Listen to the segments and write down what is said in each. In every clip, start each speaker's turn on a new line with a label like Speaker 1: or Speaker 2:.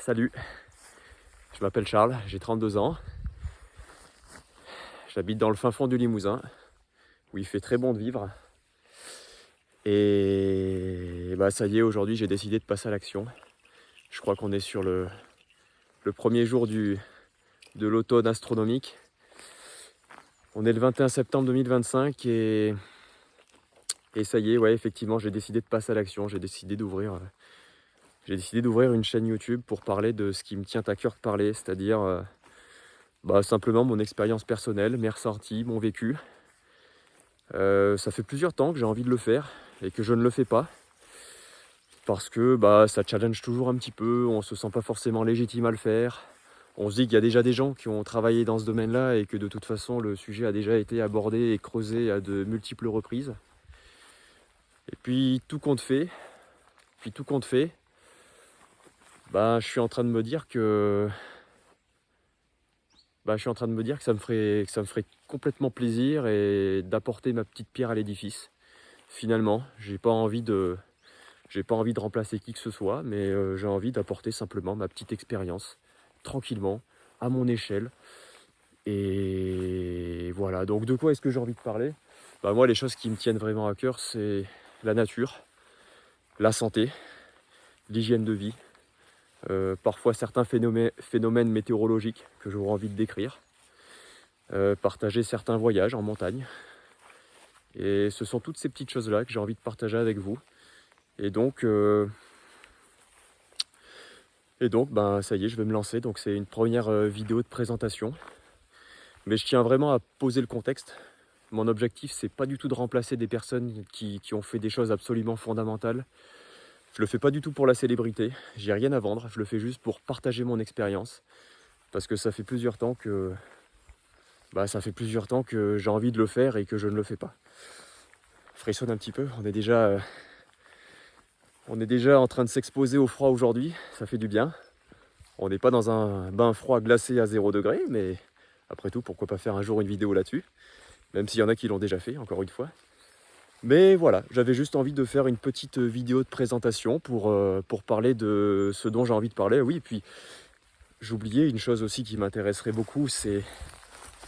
Speaker 1: Salut, je m'appelle Charles, j'ai 32 ans. J'habite dans le fin fond du Limousin, où il fait très bon de vivre. Et bah ça y est, aujourd'hui j'ai décidé de passer à l'action. Je crois qu'on est sur le premier jour de l'automne astronomique. On est le 21 septembre 2025 et ça y est, ouais, effectivement, j'ai décidé de passer à l'action. J'ai décidé d'ouvrir une chaîne YouTube pour parler de ce qui me tient à cœur de parler, c'est-à-dire simplement mon expérience personnelle, mes ressentis, mon vécu. Ça fait plusieurs temps que j'ai envie de le faire et que je ne le fais pas. Parce que ça challenge toujours un petit peu, on se sent pas forcément légitime à le faire. On se dit qu'il y a déjà des gens qui ont travaillé dans ce domaine-là et que de toute façon le sujet a déjà été abordé et creusé à de multiples reprises. Et puis tout compte fait, je suis en train de me dire que ça me ferait complètement plaisir et d'apporter ma petite pierre à l'édifice. Finalement, j'ai pas envie de remplacer qui que ce soit, mais j'ai envie d'apporter simplement ma petite expérience, tranquillement, à mon échelle. Et voilà, donc de quoi est-ce que j'ai envie de parler ? Moi, les choses qui me tiennent vraiment à cœur, c'est la nature, la santé, l'hygiène de vie, parfois certains phénomènes météorologiques que j'aurais envie de décrire, partager certains voyages en montagne. Et ce sont toutes ces petites choses-là que j'ai envie de partager avec vous. Et donc, ça y est, je vais me lancer. Donc c'est une première vidéo de présentation. Mais je tiens vraiment à poser le contexte. Mon objectif, c'est pas du tout de remplacer des personnes qui ont fait des choses absolument fondamentales. Je le fais pas du tout pour la célébrité. J'ai rien à vendre. Je le fais juste pour partager mon expérience. Parce que ça fait plusieurs temps que j'ai envie de le faire et que je ne le fais pas. Je frissonne un petit peu. On est déjà en train de s'exposer au froid aujourd'hui. Ça fait du bien. On n'est pas dans un bain froid glacé à 0 degré, mais après tout, pourquoi pas faire un jour une vidéo là-dessus, même s'il y en a qui l'ont déjà fait, encore une fois. Mais voilà, j'avais juste envie de faire une petite vidéo de présentation pour parler de ce dont j'ai envie de parler. Oui, et puis j'oubliais une chose aussi qui m'intéresserait beaucoup, c'est...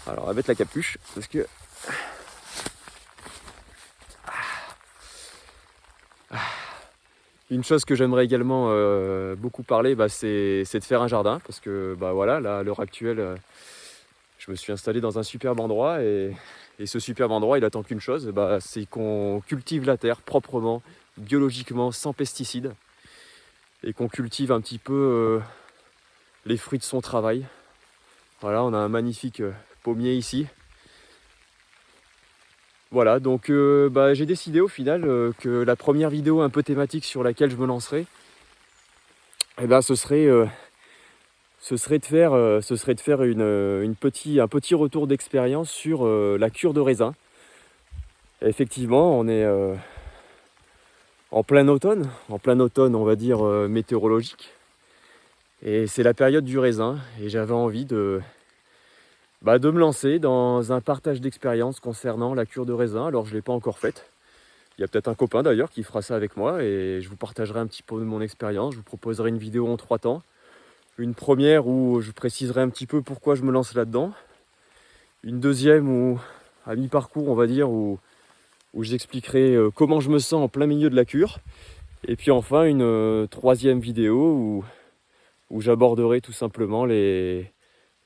Speaker 1: Alors, on va mettre la capuche, parce que... Une chose que j'aimerais également beaucoup parler, c'est de faire un jardin, parce que voilà, là, à l'heure actuelle, je me suis installé dans un superbe endroit, et ce superbe endroit, il attend qu'une chose, c'est qu'on cultive la terre proprement, biologiquement, sans pesticides, et qu'on cultive un petit peu les fruits de son travail. Voilà, on a un magnifique pommier ici. Voilà, donc j'ai décidé au final que la première vidéo un peu thématique sur laquelle je me lancerai, ce serait de faire un petit retour d'expérience sur la cure de raisin. Et effectivement, on est en plein automne, on va dire météorologique. Et c'est la période du raisin, et j'avais envie de me lancer dans un partage d'expérience concernant la cure de raisin. Alors je ne l'ai pas encore faite. Il y a peut-être un copain d'ailleurs qui fera ça avec moi, et je vous partagerai un petit peu de mon expérience. Je vous proposerai une vidéo en 3 temps. Une première où je préciserai un petit peu pourquoi je me lance là-dedans. Une deuxième où, à mi-parcours, on va dire, où j'expliquerai comment je me sens en plein milieu de la cure. Et puis enfin une troisième vidéo où j'aborderai tout simplement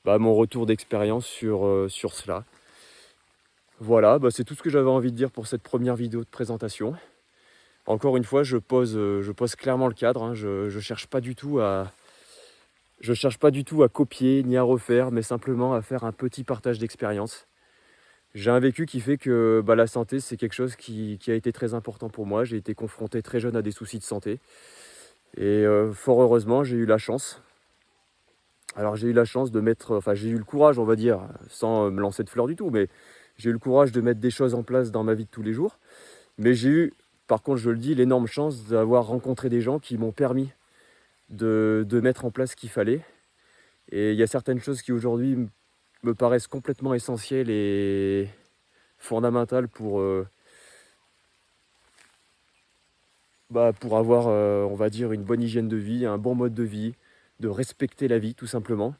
Speaker 1: mon retour d'expérience sur cela. Voilà, c'est tout ce que j'avais envie de dire pour cette première vidéo de présentation. Encore une fois, je pose clairement le cadre, hein. Je cherche pas du tout à copier ni à refaire, mais simplement à faire un petit partage d'expérience. J'ai un vécu qui fait que la santé, c'est quelque chose qui a été très important pour moi. J'ai été confronté très jeune à des soucis de santé. Et fort heureusement, j'ai eu la chance. Alors j'ai eu le courage, on va dire, sans me lancer de fleurs du tout, mais j'ai eu le courage de mettre des choses en place dans ma vie de tous les jours. Mais j'ai eu, par contre, je le dis, l'énorme chance d'avoir rencontré des gens qui m'ont permis de mettre en place ce qu'il fallait. Et il y a certaines choses qui aujourd'hui me paraissent complètement essentielles et fondamentales pour avoir, on va dire, une bonne hygiène de vie, un bon mode de vie, de respecter la vie tout simplement.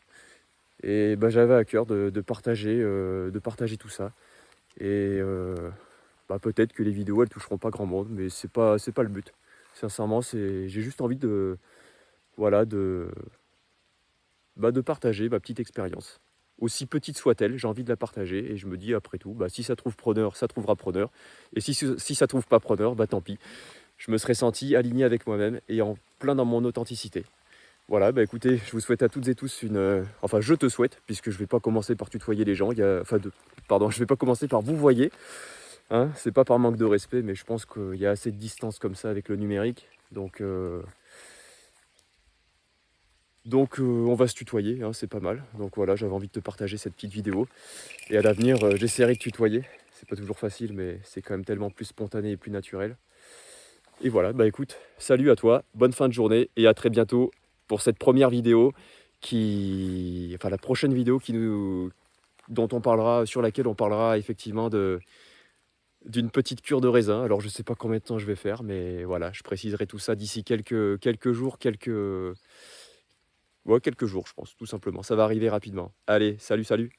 Speaker 1: Et bah, j'avais à cœur de partager tout ça. Et bah, peut-être que les vidéos elles toucheront pas grand monde, mais c'est pas le but. Sincèrement, j'ai juste envie de, voilà, de partager ma petite expérience. Aussi petite soit-elle, j'ai envie de la partager et je me dis après tout, bah, si ça trouve preneur, ça trouvera preneur. Et si ça trouve pas preneur, bah tant pis. Je me serais senti aligné avec moi-même et en plein dans mon authenticité. Voilà, bah écoutez, je vous souhaite à toutes et tous une... enfin, je te souhaite, puisque je vais pas commencer par tutoyer les gens. Pardon, je vais pas commencer par vous voyer. Hein, c'est pas par manque de respect, mais je pense qu'il y a assez de distance comme ça avec le numérique. Donc, on va se tutoyer, hein, c'est pas mal. Donc voilà, j'avais envie de te partager cette petite vidéo. Et à l'avenir, j'essaierai de tutoyer. C'est pas toujours facile, mais c'est quand même tellement plus spontané et plus naturel. Et voilà, bah écoute, salut à toi, bonne fin de journée et à très bientôt pour cette première vidéo enfin la prochaine vidéo sur laquelle on parlera effectivement d'une petite cure de raisin. Alors je sais pas combien de temps je vais faire, mais voilà, je préciserai tout ça d'ici quelques jours, ouais, quelques jours je pense, tout simplement. Ça va arriver rapidement. Allez, salut, salut.